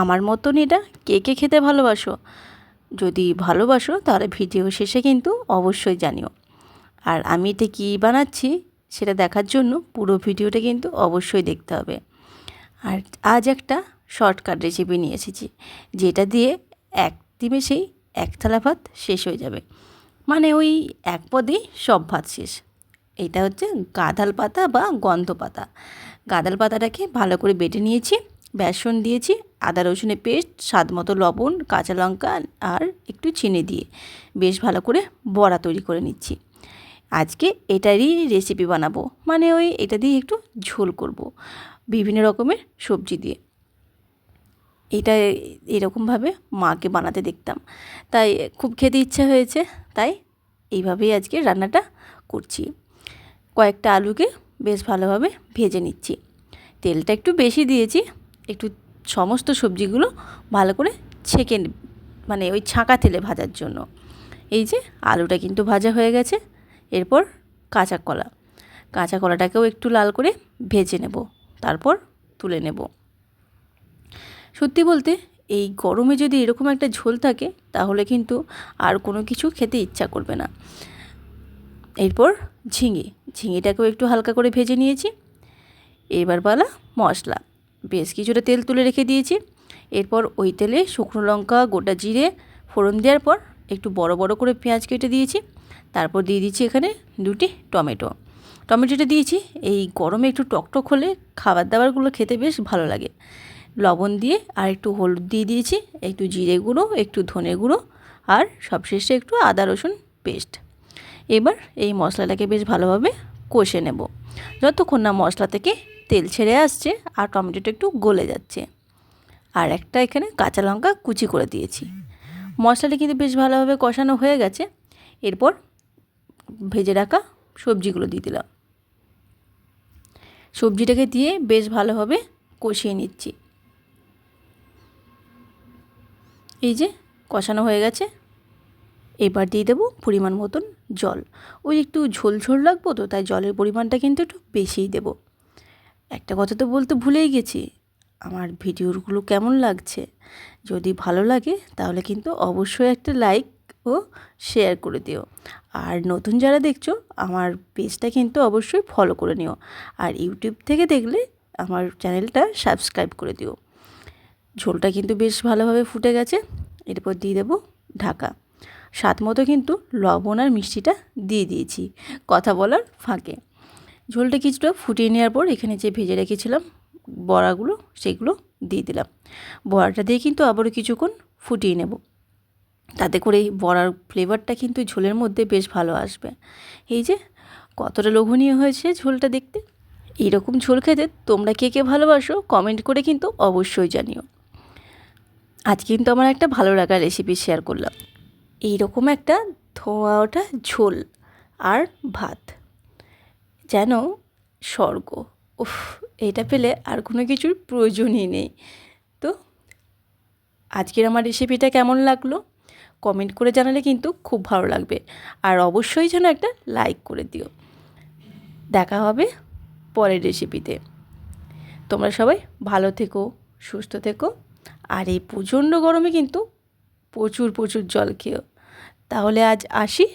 আমার মতন এটা কে কে খেতে ভালোবাসো? যদি ভালোবাসো তাহলে ভিডিও শেষে কিন্তু অবশ্যই জানিও। আর আমি এতে কী বানাচ্ছি সেটা দেখার জন্য পুরো ভিডিওটা কিন্তু অবশ্যই দেখতে হবে। আর আজ একটা শর্টকাট রেসিপি নিয়ে এসেছি, যেটা দিয়ে এক নিমেষেই এক থালা ভাত শেষ হয়ে যাবে। মানে ওই এক পদেই সব ভাত শেষ। এটা হচ্ছে গাঁদাল পাতা বা গন্ধ পাতা। গাঁদাল পাতাটাকে ভালো করে বেটে নিয়েছি, বেসন দিয়েছি, আদা রসুনের পেস্ট, স্বাদ মতো লবণ, কাঁচা লঙ্কা আর একটু চিনি দিয়ে বেশ ভালো করে বড়া তৈরি করে নিচ্ছি। আজকে এটারই রেসিপি বানাবো, মানে ওই এটা দিয়ে একটু ঝোল করব বিভিন্ন রকমের সবজি দিয়ে। এটা এরকমভাবে মাকে বানাতে দেখতাম, তাই খুব খেতে ইচ্ছা হয়েছে, তাই এইভাবেই আজকে রান্নাটা করছি। কয়েকটা আলুকে বেশ ভালোভাবে ভেজে নিচ্ছি। তেলটা একটু বেশি দিয়েছি, একটু সমস্ত সবজিগুলো ভালো করে ছেঁকে মানে ওই ছাঁকা তেলে ভাজার জন্য। এই যে আলুটা কিন্তু ভাজা হয়ে গেছে। এরপর কাঁচা কলাটাকেও একটু লাল করে ভেজে নেব, তারপর তুলে নেব। সত্যি বলতে এই গরমে যদি এরকম একটা ঝোল থাকে তাহলে কিন্তু আর কোনো কিছু খেতে ইচ্ছা করবে না। এরপর ঝিঙেটাকেও একটু হালকা করে ভেজে নিয়েছি। এবার পালা মশলা। বেশ কিছুটা তেল তুলে রেখে দিয়েছি। এরপর ওই তেলে শুকনো লঙ্কা, গোটা জিরে ফোড়ন দেওয়ার পর একটু বড় বড় করে পেঁয়াজ কেটে দিয়েছি। তারপর দিয়ে দিচ্ছি এখানে 2টি টমেটোটা দিয়েছি। এই গরমে একটু টকটক হলে খাবার দাবারগুলো খেতে বেশ ভালো লাগে। লবণ দিয়ে আর একটু হলুদ দিয়ে দিয়েছি, একটু জিরে গুঁড়ো, একটু ধনে গুঁড়ো আর সবশেষে একটু আদা রসুন পেস্ট। এবার এই মশলাটাকে বেশ ভালোভাবে কষে নেব, যতক্ষণ না মশলা থেকে তেল ছেড়ে আসছে আর টমেটোটা একটু গলে যাচ্ছে। আর একটা এখানে কাঁচা লঙ্কা কুচি করে দিয়েছি। মশলাটা কিন্তু বেশ ভালোভাবে কষানো হয়ে গেছে। এরপর ভেজে রাখা সবজিগুলো দিয়ে দিলাম। সবজিটাকে দিয়ে বেশ ভালোভাবে কষিয়ে নিচ্ছি। এই যে কষানো হয়ে গেছে। এবার দিয়ে দেবো পরিমাণ মতন জল। ওই একটু ঝোল ঝোল রাখবো তো, তাই জলের পরিমাণটা কিন্তু একটু বেশিই দেবো। একটা কথা তো বলতে ভুলেই গেছি, আমার ভিডিওগুলো কেমন লাগছে? যদি ভালো লাগে তাহলে কিন্তু অবশ্যই একটা লাইক ও শেয়ার করে দিও। আর নতুন যারা দেখছো আমার পেজটা কিন্তু অবশ্যই ফলো করে নিও। আর ইউটিউব থেকে দেখলে আমার চ্যানেলটা সাবস্ক্রাইব করে দিও। ঝোলটা কিন্তু বেশ ভালোভাবে ফুটে গেছে। এরপর দিয়ে দেবো ঢাকা। স্বাদ মতো কিন্তু লবণ আর মিষ্টিটা দিয়ে দিয়েছি কথা বলার ফাঁকে। ঝোলটা কিছুটা ফুটিয়ে নেওয়ার পর এখানে যে ভেজে রেখেছিলাম বড়াগুলো সেগুলো দিয়ে দিলাম। বড়াটা দিয়ে কিন্তু আবারও কিছুক্ষণ ফুটিয়ে নেব, তাতে করে এই বড়ার ফ্লেভারটা কিন্তু ঝোলের মধ্যে বেশ ভালো আসবে। এই যে কতটা লোভনীয় হয়েছে ঝোলটা দেখতে। এইরকম ঝোল খেতে তোমরা কে কে ভালোবাসো কমেন্ট করে কিন্তু অবশ্যই জানিও। আজ কিন্তু আমার একটা ভালো লাগা রেসিপি শেয়ার করলাম। এইরকম একটা ধোয়া ওঠা ঝোল আর ভাত যেন স্বর্গ। উফ, এটা পেলে আর কোনো কিছুর প্রয়োজনই নেই। তো আজকের আমার রেসিপিটা কেমন লাগলো কমেন্ট করে জানালে কিন্তু খুব ভালো লাগবে। আর অবশ্যই যেন একটা লাইক করে দিও। দেখা হবে পরের রেসিপিতে। তোমরা সবাই ভালো থেকো, সুস্থ থেকো। আর এই প্রচণ্ড গরমে কিন্তু প্রচুর প্রচুর জল খেও। তাহলে আজ আসি।